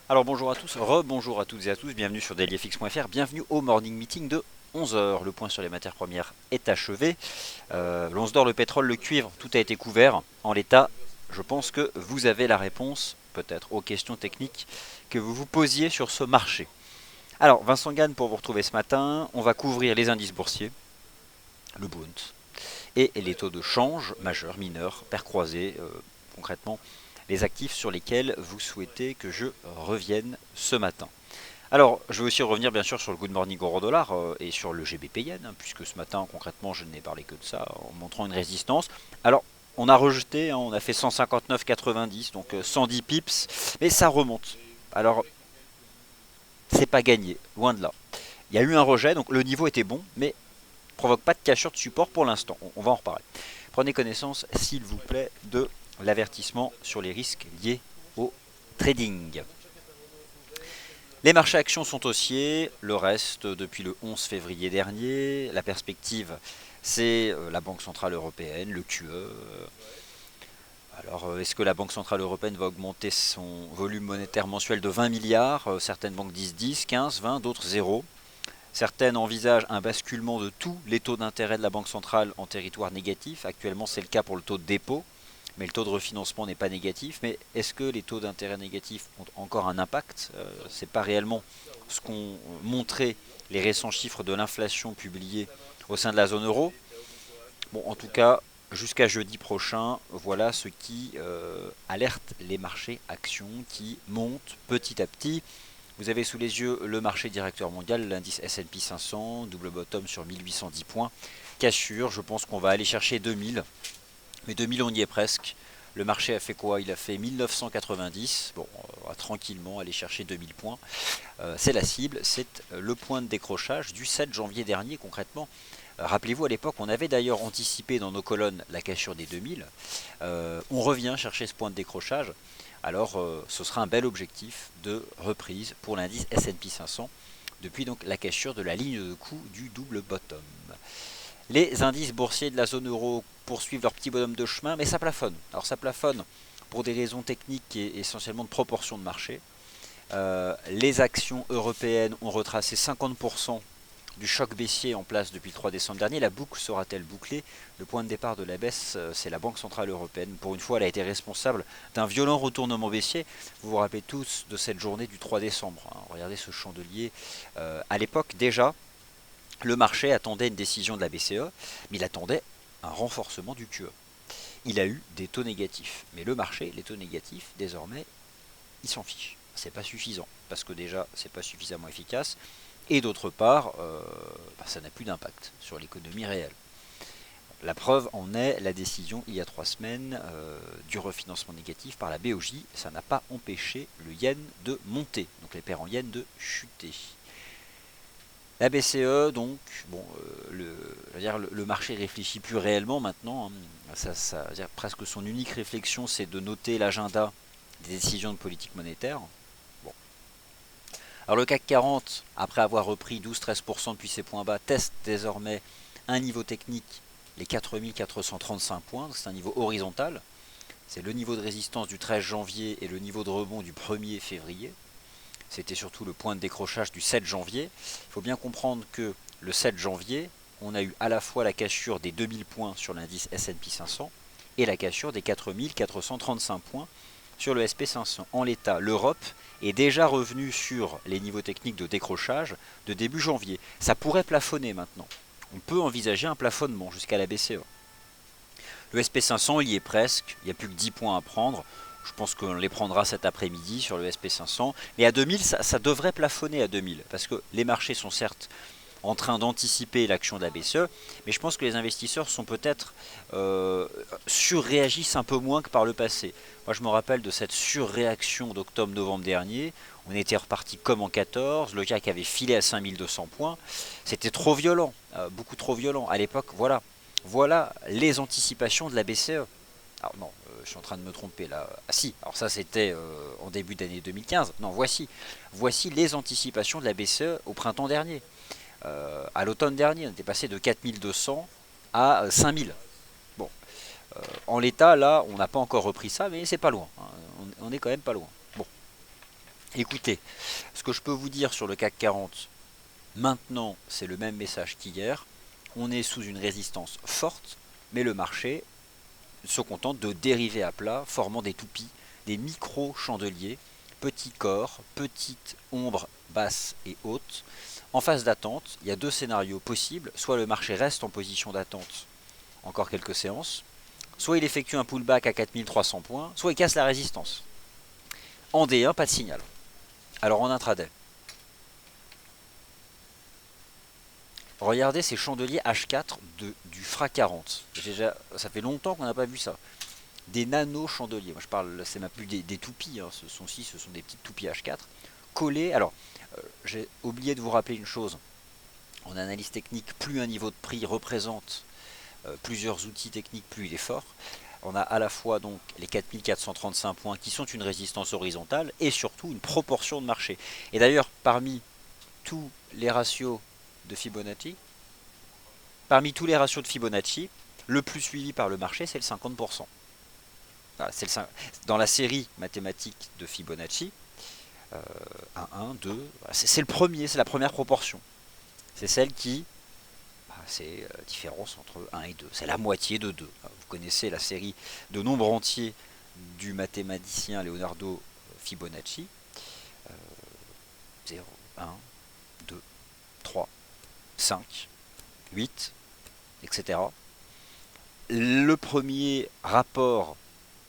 Alors bonjour à tous, rebonjour à toutes et à tous, bienvenue sur dailyfx.fr, bienvenue au morning meeting de 11 heures. Le point sur les matières premières est achevé. L'once d'or, le pétrole, le cuivre, tout a été couvert. En l'état, je pense que vous avez la réponse, peut-être, aux questions techniques que vous vous posiez sur ce marché. Alors, Vincent Gann pour vous retrouver ce matin, on va couvrir les indices boursiers, le Bund, et les taux de change majeurs, mineurs, paires croisées, concrètement les actifs sur lesquels vous souhaitez que je revienne ce matin. Alors, je vais aussi revenir bien sûr sur le Good Morning Euro Dollar et sur le GBP Yen, hein, puisque ce matin concrètement je n'ai parlé que de ça en montrant une résistance. Alors, on a rejeté, hein, on a fait 159,90, donc 110 pips, mais ça remonte. Alors, c'est pas gagné, loin de là. Il y a eu un rejet, donc le niveau était bon, mais provoque pas de cassure de support pour l'instant. On va en reparler. Prenez connaissance, s'il vous plaît, de l'avertissement sur les risques liés au trading. Les marchés actions sont haussiers, le reste depuis le 11 février dernier. La perspective, c'est la Banque Centrale Européenne, le QE. Alors, est-ce que la Banque Centrale Européenne va augmenter son volume monétaire mensuel de 20 milliards? Certaines banques disent 10, 15, 20, d'autres 0. Certaines envisagent un basculement de tous les taux d'intérêt de la Banque Centrale en territoire négatif. Actuellement, c'est le cas pour le taux de dépôt, mais le taux de refinancement n'est pas négatif. Mais est-ce que les taux d'intérêt négatifs ont encore un impact? Ce n'est pas réellement ce qu'ont montré les récents chiffres de l'inflation publiés au sein de la zone euro. Bon, en tout cas, jusqu'à jeudi prochain, voilà ce qui alerte les marchés actions qui montent petit à petit. Vous avez sous les yeux le marché directeur mondial, l'indice S&P 500, double bottom sur 1810 points. Cassure, je pense qu'on va aller chercher 2000. Mais 2000, on y est presque. Le marché a fait quoi? Il a fait 1990. Bon, on va tranquillement aller chercher 2000 points. C'est la cible, c'est le point de décrochage du 7 janvier dernier concrètement. Rappelez-vous, à l'époque, on avait d'ailleurs anticipé dans nos colonnes la cassure des 2000. On revient chercher ce point de décrochage. Alors, ce sera un bel objectif de reprise pour l'indice S&P 500 depuis donc la cassure de la ligne de coup du double bottom. Les indices boursiers de la zone euro poursuivent leur petit bonhomme de chemin, mais ça plafonne. Alors ça plafonne pour des raisons techniques et essentiellement de proportion de marché. Les actions européennes ont retracé 50% du choc baissier en place depuis le 3 décembre dernier. La boucle sera-t-elle bouclée? Le point de départ de la baisse, c'est la Banque Centrale Européenne. Pour une fois, elle a été responsable d'un violent retournement baissier. Vous vous rappelez tous de cette journée du 3 décembre. Hein. Regardez ce chandelier. À l'époque, déjà, le marché attendait une décision de la BCE, mais il attendait un renforcement du QE. Il a eu des taux négatifs. Mais le marché, les taux négatifs, désormais, il s'en fiche. C'est pas suffisant, parce que déjà, c'est pas suffisamment efficace. Et d'autre part, ça n'a plus d'impact sur l'économie réelle. La preuve en est la décision il y a 3 semaines du refinancement négatif par la BOJ. Ça n'a pas empêché le yen de monter, donc les paires en yen de chuter. La BCE, donc, bon, le marché réfléchit plus réellement maintenant. Hein. Presque son unique réflexion, c'est de noter l'agenda des décisions de politique monétaire. Bon. Alors le CAC 40, après avoir repris 12-13% depuis ses points bas, teste désormais un niveau technique, les 4435 points, c'est un niveau horizontal. C'est le niveau de résistance du 13 janvier et le niveau de rebond du 1er février. C'était surtout le point de décrochage du 7 janvier. Il faut bien comprendre que le 7 janvier, on a eu à la fois la cassure des 2000 points sur l'indice S&P 500 et la cassure des 4435 points sur le SP500. En l'état, l'Europe est déjà revenue sur les niveaux techniques de décrochage de début janvier. Ça pourrait plafonner maintenant. On peut envisager un plafonnement jusqu'à la BCE. Le SP500, il y est presque. Il n'y a plus que 10 points à prendre. Je pense qu'on les prendra cet après-midi sur le SP500. Mais à 2000, ça devrait plafonner à 2000. Parce que les marchés sont certes en train d'anticiper l'action de la BCE, mais je pense que les investisseurs sont peut-être surréagissent un peu moins que par le passé. Moi, je me rappelle de cette surréaction d'octobre-novembre dernier. On était reparti comme en 14, le CAC avait filé à 5200 points. C'était trop violent, beaucoup trop violent. À l'époque, voilà les anticipations de la BCE. Alors non, je suis en train de me tromper là. Ah si, alors ça c'était en début d'année 2015. Non, voici les anticipations de la BCE au printemps dernier. À l'automne dernier, on était passé de 4200 à 5000. Bon, en l'état, là, on n'a pas encore repris ça, mais c'est pas loin. Hein. On est quand même pas loin. Bon. Écoutez, ce que je peux vous dire sur le CAC 40, maintenant, c'est le même message qu'hier. On est sous une résistance forte, mais le marché se contente de dériver à plat, formant des toupies, des micro-chandeliers, petits corps, petites ombres basses et hautes. En phase d'attente, il y a deux scénarios possibles. Soit le marché reste en position d'attente encore quelques séances, soit il effectue un pullback à 4300 points, soit il casse la résistance. En D1, pas de signal. Alors en intraday, regardez ces chandeliers H4 du FRA 40. Ça fait longtemps qu'on n'a pas vu ça. Des nano chandeliers. Moi je parle, c'est même plus des toupies, hein. Ce sont des petites toupies H4 collées. Alors, j'ai oublié de vous rappeler une chose. En analyse technique, plus un niveau de prix représente plusieurs outils techniques, plus il est fort. On a à la fois donc les 4435 points qui sont une résistance horizontale et surtout une proportion de marché. Et d'ailleurs, parmi tous les ratios de Fibonacci, le plus suivi par le marché, c'est le 50%. Voilà, dans la série mathématique de Fibonacci, 1, 2, c'est le premier, c'est la première proportion. C'est celle qui, c'est la différence entre 1 et 2. C'est la moitié de 2. Vous connaissez la série de nombres entiers du mathématicien Leonardo Fibonacci. 0, 1, 2, 3, 5, 8, etc. Le premier rapport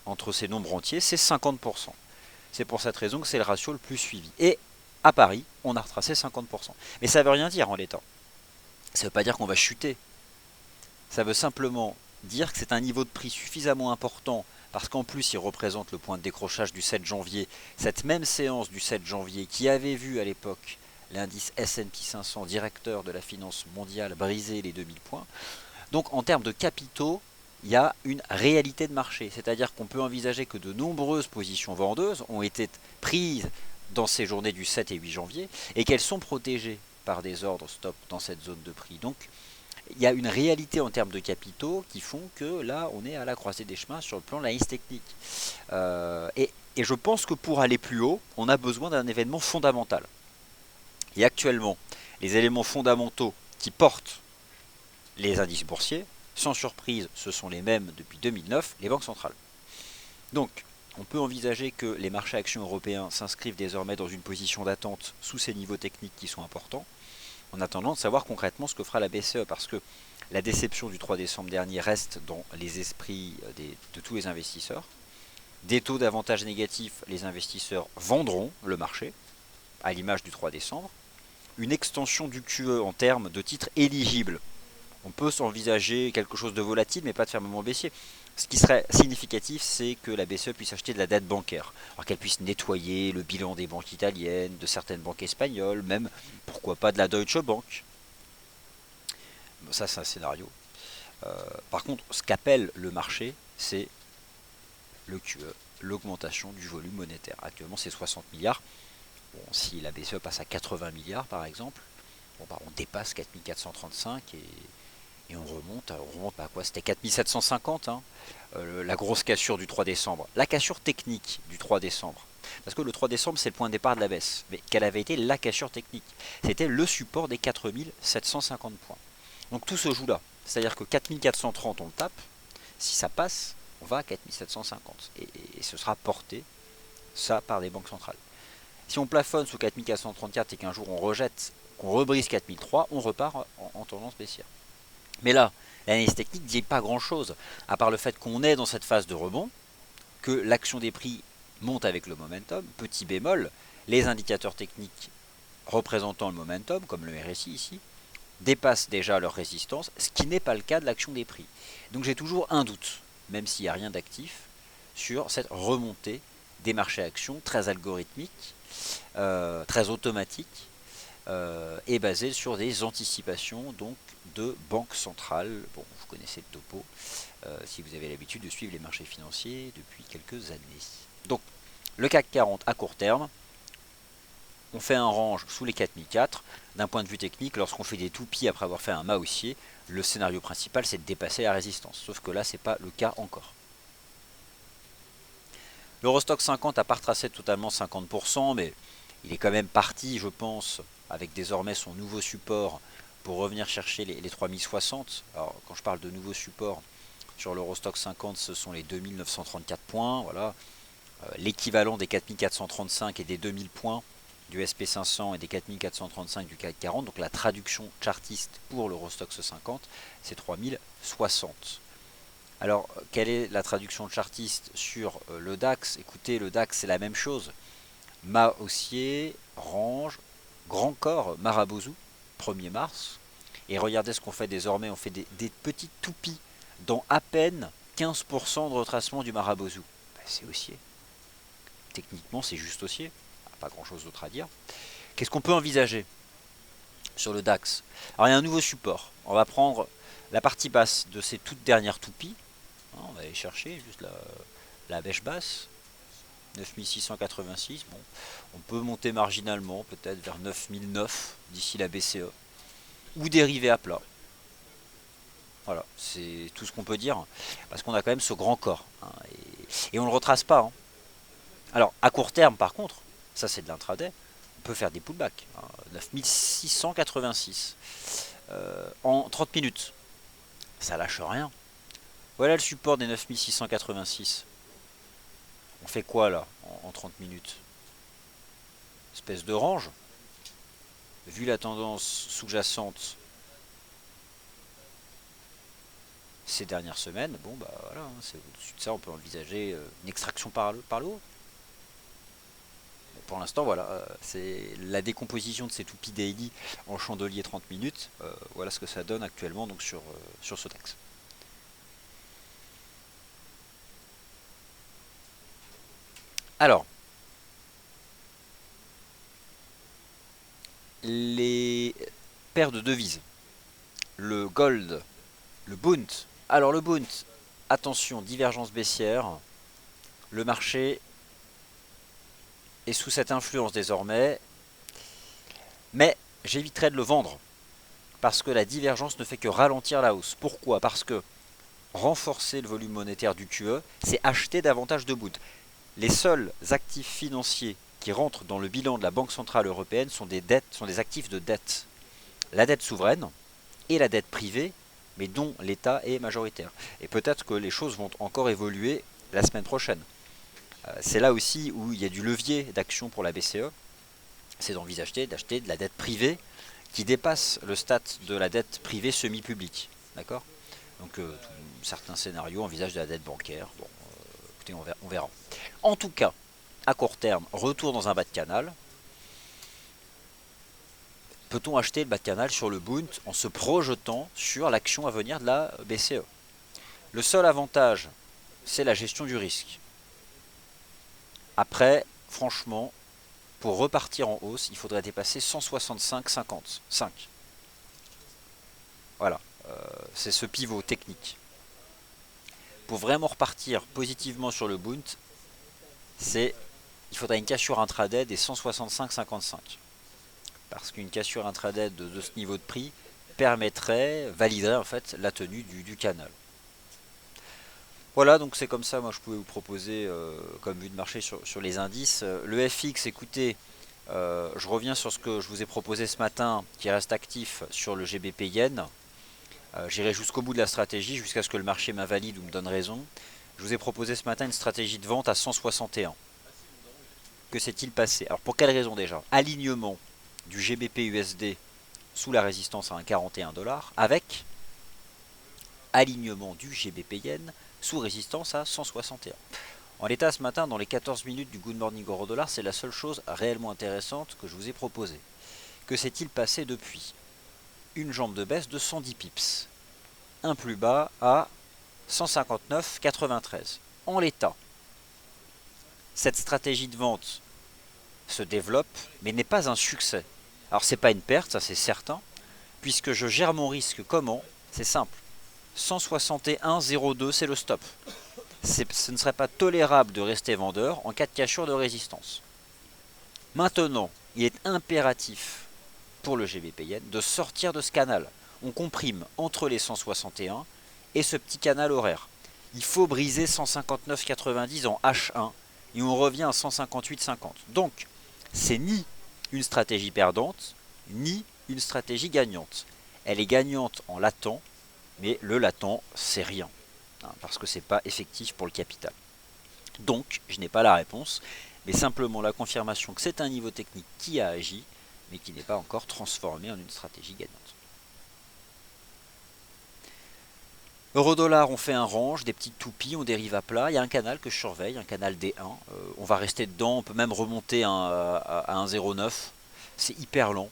entre ces nombres entiers, c'est 50%. C'est pour cette raison que c'est le ratio le plus suivi. Et à Paris, on a retracé 50%. Mais ça ne veut rien dire en l'état. Ça ne veut pas dire qu'on va chuter. Ça veut simplement dire que c'est un niveau de prix suffisamment important parce qu'en plus il représente le point de décrochage du 7 janvier, cette même séance du 7 janvier qui avait vu à l'époque l'indice S&P 500 directeur de la finance mondiale briser les 2000 points. Donc en termes de capitaux, il y a une réalité de marché, c'est-à-dire qu'on peut envisager que de nombreuses positions vendeuses ont été prises dans ces journées du 7 et 8 janvier et qu'elles sont protégées par des ordres stop dans cette zone de prix. Donc il y a une réalité en termes de capitaux qui font que là on est à la croisée des chemins sur le plan de l'analyse technique. Et je pense que pour aller plus haut, on a besoin d'un événement fondamental. Et actuellement, les éléments fondamentaux qui portent les indices boursiers, sans surprise, ce sont les mêmes depuis 2009, les banques centrales. Donc, on peut envisager que les marchés actions européens s'inscrivent désormais dans une position d'attente sous ces niveaux techniques qui sont importants, en attendant de savoir concrètement ce que fera la BCE, parce que la déception du 3 décembre dernier reste dans les esprits de tous les investisseurs. Des taux d'avantage négatifs, les investisseurs vendront le marché, à l'image du 3 décembre. Une extension du QE en termes de titres éligibles. On peut s'envisager quelque chose de volatile, mais pas de fermement baissier. Ce qui serait significatif, c'est que la BCE puisse acheter de la dette bancaire. Alors qu'elle puisse nettoyer le bilan des banques italiennes, de certaines banques espagnoles, même, pourquoi pas, de la Deutsche Bank. Bon, ça, c'est un scénario. Par contre, ce qu'appelle le marché, c'est le QE, l'augmentation du volume monétaire. Actuellement, c'est 60 milliards. Bon, si la BCE passe à 80 milliards, par exemple, bon, bah, on dépasse 4435 et on remonte à quoi? C'était 4750, hein, la grosse cassure du 3 décembre. La cassure technique du 3 décembre. Parce que le 3 décembre, c'est le point de départ de la baisse. Mais quelle avait été la cassure technique? C'était le support des 4750 points. Donc tout se joue là. C'est-à-dire que 4430, on le tape. Si ça passe, on va à 4750. Et ce sera porté, ça, par des banques centrales. Si on plafonne sous 4434 et qu'un jour on rejette, qu'on rebrise 4003, on repart en tendance baissière. Mais là, l'analyse technique ne dit pas grand-chose, à part le fait qu'on est dans cette phase de rebond, que l'action des prix monte avec le momentum, petit bémol, les indicateurs techniques représentant le momentum, comme le RSI ici, dépassent déjà leur résistance, ce qui n'est pas le cas de l'action des prix. Donc j'ai toujours un doute, même s'il n'y a rien d'actif, sur cette remontée des marchés actions très algorithmiques, très automatiques, et basée sur des anticipations donc de banques centrales. Bon, vous connaissez le topo, si vous avez l'habitude de suivre les marchés financiers depuis quelques années. Donc, le CAC 40 à court terme, on fait un range sous les 4004. D'un point de vue technique, lorsqu'on fait des toupies après avoir fait un mât haussier, le scénario principal c'est de dépasser la résistance. Sauf que là, c'est pas le cas encore. L'Eurostock 50 n'a pas retracé totalement 50%, mais il est quand même parti, je pense, avec désormais son nouveau support pour revenir chercher les 3060. Alors quand je parle de nouveau support sur l'Eurostoxx 50, ce sont les 2934 points, voilà. L'équivalent des 4435 et des 2000 points du SP500 et des 4435 du CAC 40. Donc la traduction chartiste pour l'Eurostoxx 50, c'est 3060. Alors, quelle est la traduction chartiste sur le DAX? Écoutez, le DAX, c'est la même chose. Mât haussier, range, grand corps, Marabout, 1er mars. Et regardez ce qu'on fait désormais, on fait des petites toupies dans à peine 15% de retracement du Marabout. Ben, c'est haussier. Techniquement, c'est juste haussier. Pas grand chose d'autre à dire. Qu'est-ce qu'on peut envisager sur le DAX? Alors, il y a un nouveau support. On va prendre la partie basse de ces toutes dernières toupies. On va aller chercher juste la bêche basse. 9686. Bon, on peut monter marginalement, peut-être vers 9009 d'ici la BCE. Ou dériver à plat. Voilà, c'est tout ce qu'on peut dire. Parce qu'on a quand même ce grand corps. Hein, et on ne le retrace pas. Hein. Alors, à court terme, par contre, ça c'est de l'intraday, on peut faire des pullbacks. Hein, 9686 en 30 minutes. Ça lâche rien. Voilà le support des 9686. On fait quoi là en 30 minutes? Espèce de range. Vu la tendance sous-jacente ces dernières semaines, bon bah voilà, hein, au-dessus de ça on peut envisager une extraction par le haut. Pour l'instant, voilà, c'est la décomposition de ces toupies daily en chandelier 30 minutes. Voilà ce que ça donne actuellement donc sur ce DAX. Alors, les paires de devises, le gold, le Bund. Alors le Bund, attention, divergence baissière, le marché est sous cette influence désormais, mais j'éviterai de le vendre, parce que la divergence ne fait que ralentir la hausse. Pourquoi? Parce que renforcer le volume monétaire du QE, c'est acheter davantage de Bund. Les seuls actifs financiers qui rentrent dans le bilan de la Banque Centrale Européenne sont des dettes, sont des actifs de dette. La dette souveraine et la dette privée, mais dont l'État est majoritaire. Et peut-être que les choses vont encore évoluer la semaine prochaine. C'est là aussi où il y a du levier d'action pour la BCE, c'est d'envisager d'acheter de la dette privée qui dépasse le stade de la dette privée semi-publique. D'accord? Donc certains scénarios envisagent de la dette bancaire. Bon, écoutez, on verra. En tout cas, à court terme, retour dans un bas de canal. Peut-on acheter le bas de canal sur le Bund en se projetant sur l'action à venir de la BCE? Le seul avantage, c'est la gestion du risque. Après, franchement, pour repartir en hausse, il faudrait dépasser 165,55. Voilà, c'est ce pivot technique. Pour vraiment repartir positivement sur le Bund, il faudrait une cassure intraday des 165,55. Parce qu'une cassure intraday de ce niveau de prix validerait en fait la tenue du canal. Voilà, donc c'est comme ça, moi je pouvais vous proposer comme vue de marché sur les indices. Le FX, écoutez, je reviens sur ce que je vous ai proposé ce matin, qui reste actif sur le GBP Yen. J'irai jusqu'au bout de la stratégie, jusqu'à ce que le marché m'invalide ou me donne raison. Je vous ai proposé ce matin une stratégie de vente à 161. Que s'est-il passé? Alors pour quelle raison déjà? Alignement du GBP USD sous la résistance à 1,41 $, avec alignement du GBP Yen sous résistance à 161. En l'état ce matin, dans les 14 minutes du Good Morning Euro Dollar, c'est la seule chose réellement intéressante que je vous ai proposée. Que s'est-il passé depuis? Une jambe de baisse de 110 pips. Un plus bas à 159,93. En l'état, cette stratégie de vente se développe, mais n'est pas un succès. Alors c'est pas une perte, ça c'est certain, puisque je gère mon risque comment? C'est simple. 161,02, c'est le stop. Ce ne serait pas tolérable de rester vendeur en cas de cassure de résistance. Maintenant, il est impératif pour le GBP Yen de sortir de ce canal. On comprime entre les 161 et ce petit canal horaire. Il faut briser 159,90 en H1 et on revient à 158,50. Donc, c'est ni une stratégie perdante, ni une stratégie gagnante. Elle est gagnante en latent, mais le latent, c'est rien, hein, parce que c'est pas effectif pour le capital. Donc, je n'ai pas la réponse, mais simplement la confirmation que c'est un niveau technique qui a agi, mais qui n'est pas encore transformé en une stratégie gagnante. Euro-dollar, on fait un range, des petites toupies, on dérive à plat. Il y a un canal que je surveille, un canal D1. On va rester dedans, on peut même remonter à 1,09. C'est hyper lent.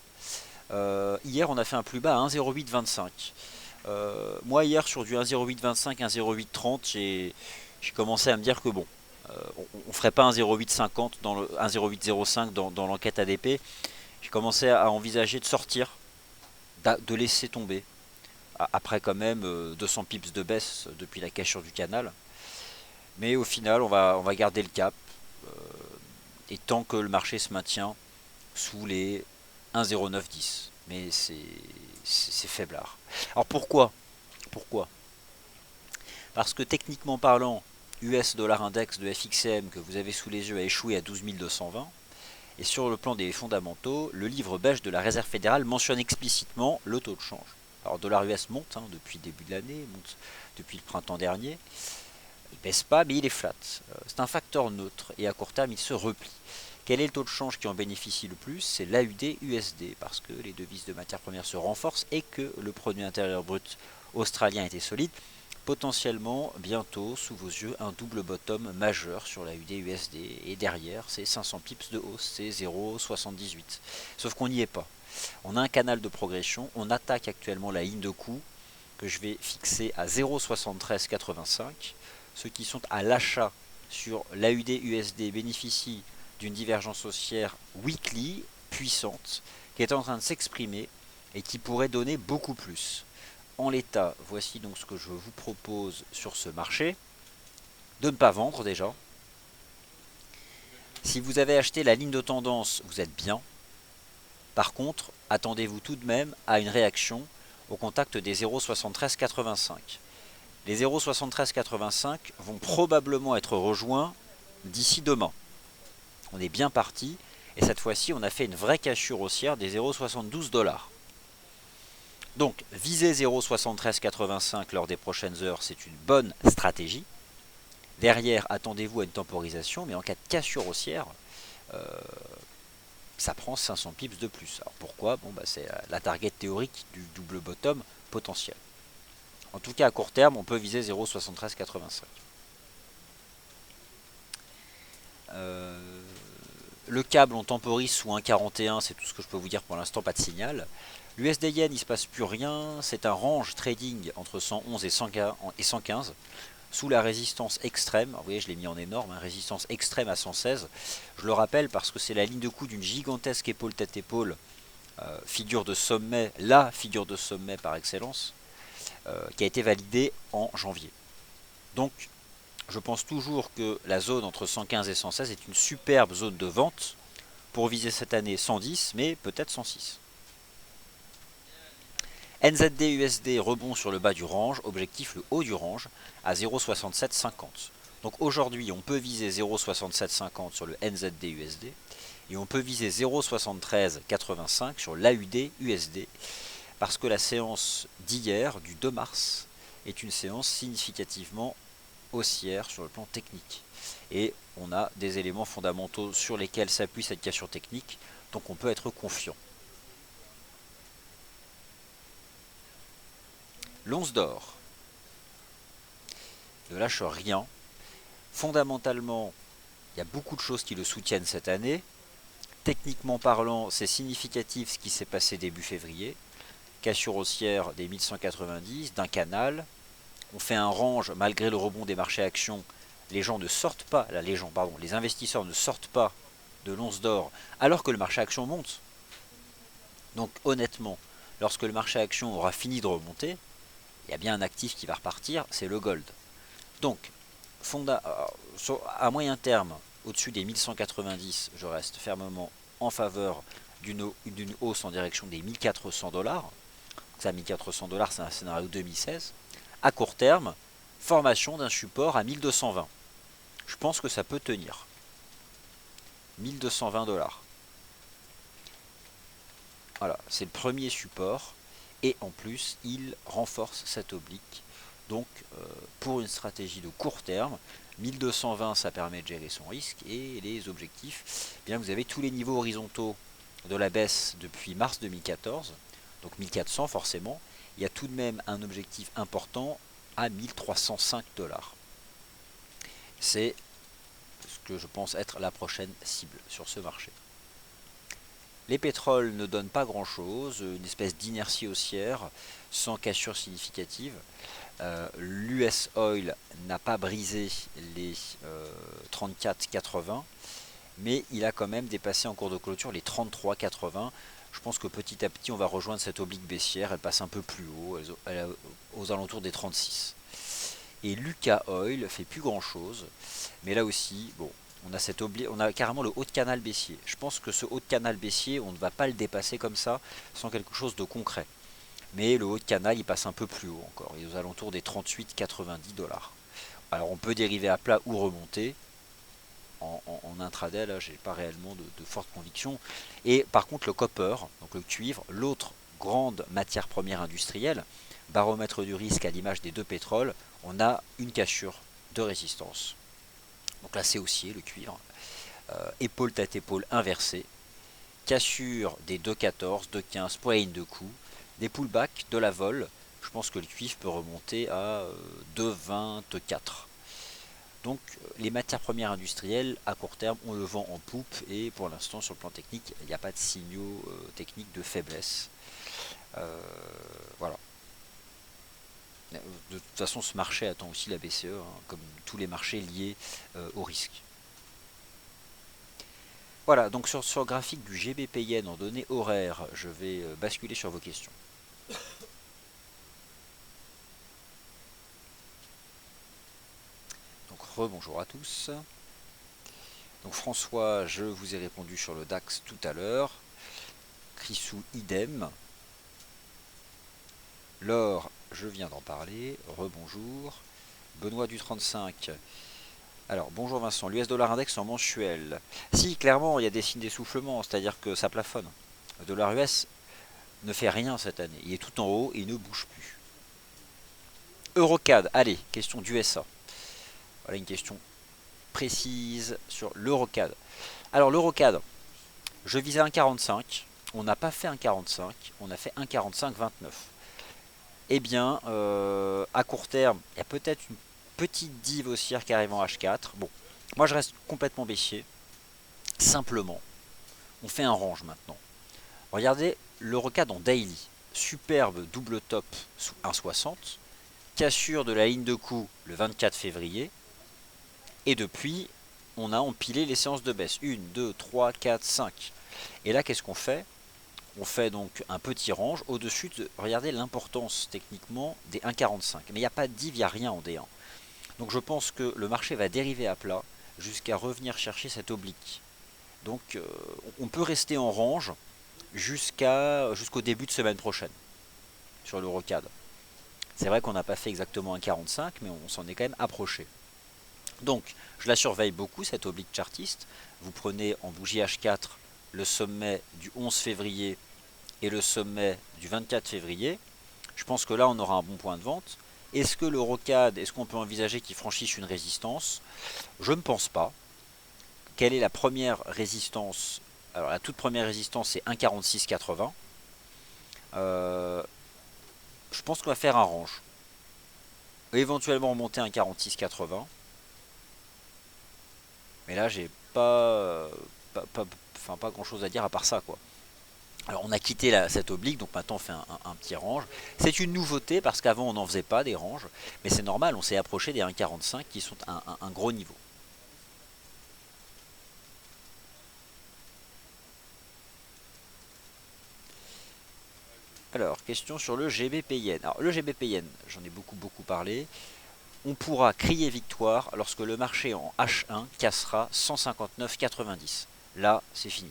Hier, on a fait un plus bas à 1,0825. Moi, hier, sur du 1,0825, 1,0830, j'ai commencé à me dire que bon, on ne ferait pas 1,0850 dans le 1,0805 dans l'enquête ADP. J'ai commencé à envisager de sortir, de laisser tomber. Après quand même 200 pips de baisse depuis la cassure du canal. Mais au final, on va garder le cap. Et tant que le marché se maintient sous les 1,0910. Mais c'est faiblard. Alors pourquoi Parce que techniquement parlant, US dollar index de FXM que vous avez sous les yeux a échoué à 12 220. Et sur le plan des fondamentaux, le livre beige de la Réserve fédérale mentionne explicitement le taux de change. Alors dollar US monte depuis le début de l'année, monte depuis le printemps dernier. Il ne baisse pas, mais il est flat. C'est un facteur neutre et à court terme, il se replie. Quel est le taux de change qui en bénéficie le plus? C'est l'AUD-USD, parce que les devises de matières premières se renforcent et que le produit intérieur brut australien était solide. Potentiellement, bientôt, sous vos yeux, un double bottom majeur sur l'AUD-USD. Et derrière, c'est 500 pips de hausse, c'est 0,78. Sauf qu'on n'y est pas. On a un canal de progression, on attaque actuellement la ligne de coup que je vais fixer à 0,7385. Ceux qui sont à l'achat sur l'AUD-USD bénéficient d'une divergence haussière weekly puissante qui est en train de s'exprimer et qui pourrait donner beaucoup plus. En l'état, voici donc ce que je vous propose sur ce marché. De ne pas vendre déjà. Si vous avez acheté la ligne de tendance, vous êtes bien. Par contre, attendez-vous tout de même à une réaction au contact des 0,7385. Les 0,7385 vont probablement être rejoints d'ici demain. On est bien parti et cette fois-ci on a fait une vraie cassure haussière des 0,72 $. Donc viser 0,7385 lors des prochaines heures, c'est une bonne stratégie. Derrière, attendez-vous à une temporisation, mais en cas de cassure haussière, ça prend 500 pips de plus. Alors pourquoi? C'est la target théorique du double bottom potentiel. En tout cas, à court terme, on peut viser 0,7385. Le câble, on temporise sous 1,41, c'est tout ce que je peux vous dire pour l'instant, pas de signal. L'USD Yen, il ne se passe plus rien, c'est un range trading entre 111 et 115, sous la résistance extrême. Alors, vous voyez, je l'ai mis en énorme, résistance extrême à 116. Je le rappelle parce que c'est la ligne de coup d'une gigantesque épaule tête épaule, figure de sommet, la figure de sommet par excellence, qui a été validée en janvier. Donc, je pense toujours que la zone entre 115 et 116 est une superbe zone de vente pour viser cette année 110, mais peut-être 106. NZD-USD rebond sur le bas du range, objectif le haut du range à 0,6750. Donc aujourd'hui, on peut viser 0,6750 sur le NZD-USD et on peut viser 0,7385 sur l'AUD-USD parce que la séance d'hier, du 2 mars, est une séance significativement haussière sur le plan technique. Et on a des éléments fondamentaux sur lesquels s'appuie cette cassure technique, donc on peut être confiant. L'once d'or ne lâche rien. Fondamentalement, il y a beaucoup de choses qui le soutiennent cette année. Techniquement parlant, c'est significatif ce qui s'est passé début février. Cassure haussière des 1190, d'un canal. On fait un range malgré le rebond des marchés actions. Les investisseurs ne sortent pas de l'once d'or alors que le marché action monte. Donc honnêtement, lorsque le marché action aura fini de remonter, il y a bien un actif qui va repartir, c'est le gold. Donc, à moyen terme, au-dessus des 1190, je reste fermement en faveur d'une hausse en direction des 1400 $. Ça, 1400 $, c'est un scénario 2016. À court terme, formation d'un support à 1220. Je pense que ça peut tenir. 1220 $. Voilà, c'est le premier support. Et en plus, il renforce cette oblique. Donc, pour une stratégie de court terme, 1220, ça permet de gérer son risque. Et les objectifs, eh bien, vous avez tous les niveaux horizontaux de la baisse depuis mars 2014. Donc 1400 forcément. Il y a tout de même un objectif important à 1305 $. C'est ce que je pense être la prochaine cible sur ce marché. Les pétroles ne donnent pas grand chose, une espèce d'inertie haussière sans cassure significative. L'US Oil n'a pas brisé les 34,80, mais il a quand même dépassé en cours de clôture les 33,80. Je pense que petit à petit on va rejoindre cette oblique baissière, elle passe un peu plus haut, elle est aux alentours des 36. Et Lucas Oil fait plus grand chose, mais là aussi, bon, on a carrément le haut de canal baissier. Je pense que ce haut de canal baissier, on ne va pas le dépasser comme ça, sans quelque chose de concret. Mais le haut de canal, il passe un peu plus haut encore, il est aux alentours des 38,90 $. Alors on peut dériver à plat ou remonter. En intraday, là, j'ai pas réellement de forte conviction. Et par contre, le copper, donc le cuivre, l'autre grande matière première industrielle, baromètre du risque à l'image des deux pétroles, on a une cassure de résistance. Donc là, c'est haussier, le cuivre. Épaule tête épaule inversée. Cassure des 2,14, 2,15 pour la ligne de coup. Des pullbacks, de la vol. Je pense que le cuivre peut remonter à 2,24. Donc les matières premières industrielles à court terme ont le vent en poupe et pour l'instant sur le plan technique il n'y a pas de signaux techniques de faiblesse. Voilà. De toute façon ce marché attend aussi la BCE, hein, comme tous les marchés liés au risque. Voilà, donc sur le graphique du GBP Yen en données horaires, je vais basculer sur vos questions. Donc rebonjour à tous. Donc François, je vous ai répondu sur le DAX tout à l'heure. Chrisou, idem. L'or, je viens d'en parler. Rebonjour. Benoît du 35. Alors, bonjour Vincent. L'US dollar index en mensuel. Si, clairement, il y a des signes d'essoufflement, c'est-à-dire que ça plafonne. Le dollar US ne fait rien cette année. Il est tout en haut et il ne bouge plus. Eurocad, allez, question d'USA. Voilà une question précise sur l'Eurocad. Alors, l'Eurocad, je visais 1,45. On n'a pas fait 1,45. On a fait 1,45,29. Eh bien, à court terme, il y a peut-être une petite dive haussière qui arrive en H4. Bon, moi je reste complètement baissier. Simplement, on fait un range maintenant. Regardez l'Eurocad en daily. Superbe double top sous 1,60. Cassure de la ligne de coup le 24 février. Et depuis, on a empilé les séances de baisse. 1, 2, 3, 4, 5. Et là, qu'est-ce qu'on fait ? On fait donc un petit range au-dessus de, regardez l'importance techniquement des 1,45. Mais il n'y a pas de div, il n'y a rien en D1. Donc je pense que le marché va dériver à plat jusqu'à revenir chercher cette oblique. Donc on peut rester en range jusqu'au début de semaine prochaine sur l'Eurocad. C'est vrai qu'on n'a pas fait exactement 1,45, mais on s'en est quand même approché. Donc je la surveille beaucoup cette oblique chartiste. Vous prenez en bougie H4 le sommet du 11 février et le sommet du 24 février. Je pense que là on aura un bon point de vente. Est-ce que l'Eurocad, est-ce qu'on peut envisager qu'il franchisse une résistance? Je ne pense pas. Quelle est la première résistance? Alors la toute première résistance c'est 1,4680. Je pense qu'on va faire un range. Éventuellement remonter à 1,4680. Mais là j'ai pas grand chose à dire à part ça quoi. Alors on a quitté cette oblique, donc maintenant on fait un petit range. C'est une nouveauté parce qu'avant on n'en faisait pas des ranges, mais c'est normal, on s'est approché des 1,45 qui sont un gros niveau. Alors, question sur le GBP Yen. Alors le GBP Yen, j'en ai beaucoup parlé. On pourra crier victoire lorsque le marché en H1 cassera 159,90. Là, c'est fini.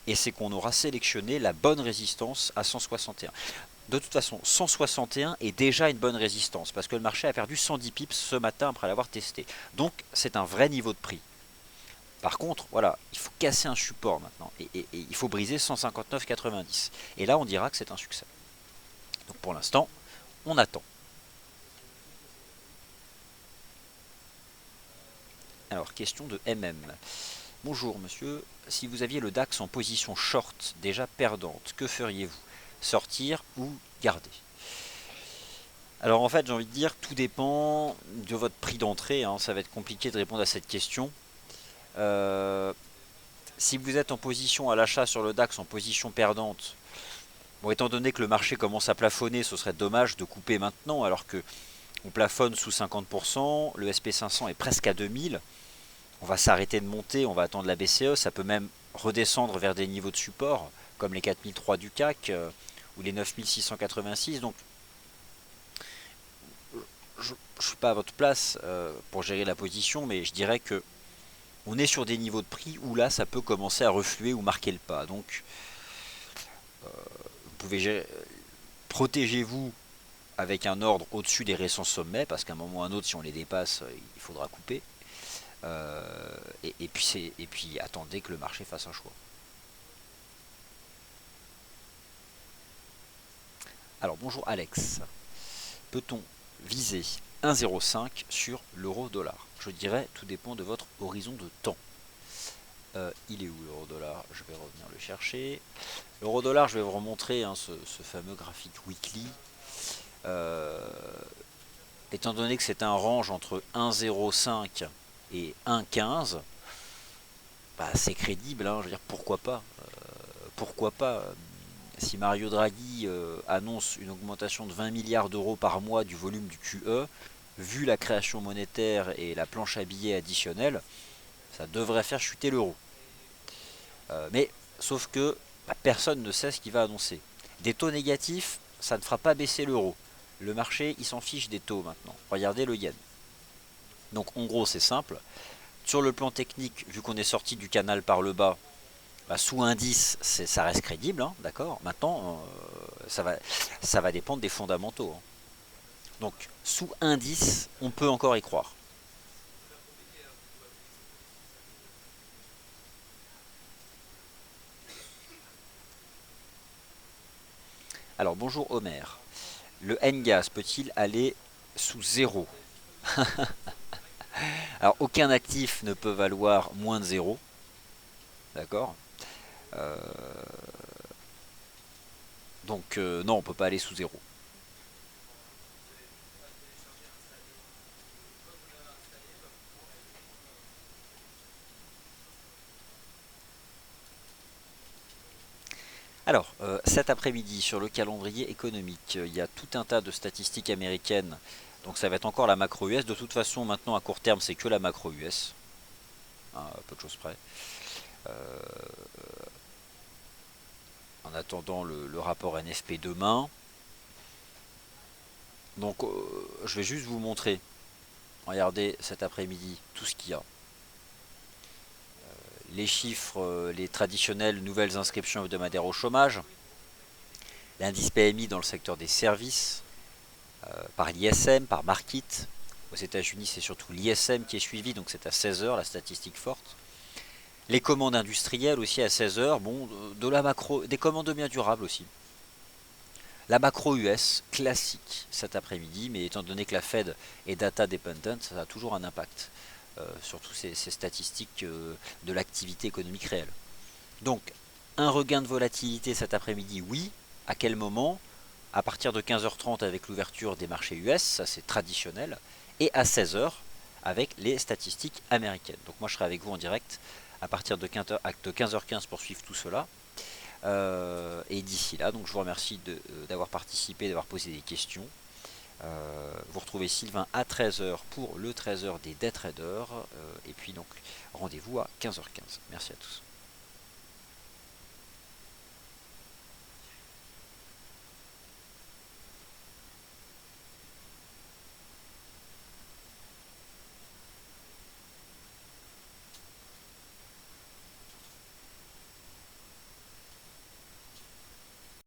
Et c'est qu'on aura sélectionné la bonne résistance à 161. De toute façon, 161 est déjà une bonne résistance, parce que le marché a perdu 110 pips ce matin après l'avoir testé. Donc c'est un vrai niveau de prix. Par contre, voilà, il faut casser un support maintenant. Et il faut briser 159,90. Et là, on dira que c'est un succès. Donc pour l'instant, on attend. Alors, question de MM. Bonjour monsieur, si vous aviez le DAX en position short, déjà perdante, que feriez-vous? Sortir ou garder? Alors en fait, j'ai envie de dire, tout dépend de votre prix d'entrée, hein. Ça va être compliqué de répondre à cette question. Si vous êtes en position à l'achat sur le DAX en position perdante, bon, étant donné que le marché commence à plafonner, ce serait dommage de couper maintenant alors que on plafonne sous 50%, le SP500 est presque à 2000, on va s'arrêter de monter, on va attendre la BCE, ça peut même redescendre vers des niveaux de support comme les 4003 du CAC ou les 9686. Donc je ne suis pas à votre place pour gérer la position, mais je dirais que on est sur des niveaux de prix où là ça peut commencer à refluer ou marquer le pas. Donc vous pouvez gérer, protégez-vous avec un ordre au-dessus des récents sommets, parce qu'à un moment ou à un autre, si on les dépasse, il faudra couper. Et puis attendez que le marché fasse un choix. Alors bonjour Alex. Peut-on viser 1,05 sur l'euro-dollar? Je dirais tout dépend de votre horizon de temps. Il est où l'euro-dollar? Je vais revenir le chercher. L'euro-dollar, je vais vous remontrer hein, ce fameux graphique weekly. Étant donné que c'est un range entre 1,05 et 1,15, bah, c'est crédible, hein, je veux dire pourquoi pas. Pourquoi pas si Mario Draghi annonce une augmentation de 20 milliards d'euros par mois du volume du QE, vu la création monétaire et la planche à billets additionnelle, ça devrait faire chuter l'euro. Mais sauf que bah, personne ne sait ce qu'il va annoncer. Des taux négatifs, ça ne fera pas baisser l'euro. Le marché, il s'en fiche des taux maintenant. Regardez le yen. Donc en gros, c'est simple. Sur le plan technique, vu qu'on est sorti du canal par le bas, bah, sous indice, ça reste crédible, hein, d'accord. Maintenant, ça va dépendre des fondamentaux. Hein. Donc sous indice, on peut encore y croire. Alors bonjour Homer. Le NGAS peut-il aller sous zéro? Alors aucun actif ne peut valoir moins de zéro. D'accord. euh, Donc non, on peut pas aller sous zéro. Alors, cet après-midi, sur le calendrier économique, il y a tout un tas de statistiques américaines. Donc ça va être encore la macro US. De toute façon, maintenant, à court terme, c'est que la macro US. Hein, à peu de choses près. Euh, En attendant le rapport NFP demain. Donc, je vais juste vous montrer. Regardez cet après-midi tout ce qu'il y a. Les chiffres, les traditionnelles nouvelles inscriptions hebdomadaires au chômage. L'indice PMI dans le secteur des services. Par l'ISM, par Markit. Aux États-Unis, c'est surtout l'ISM qui est suivi, donc c'est à 16h la statistique forte. Les commandes industrielles aussi à 16h, bon, de la macro, des commandes de biens durables aussi. La macro US, classique cet après-midi, mais étant donné que la Fed est data dependent, ça a toujours un impact sur toutes ces statistiques de l'activité économique réelle. Donc, un regain de volatilité cet après-midi, oui. À quel moment? À partir de 15h30 avec l'ouverture des marchés US, ça c'est traditionnel, et à 16h avec les statistiques américaines. Donc moi je serai avec vous en direct à partir de 15h15 pour suivre tout cela. Et d'ici là, donc je vous remercie d'avoir participé, d'avoir posé des questions. Vous retrouvez Sylvain à 13h pour le 13h des Day Traders. Et puis donc rendez-vous à 15h15. Merci à tous.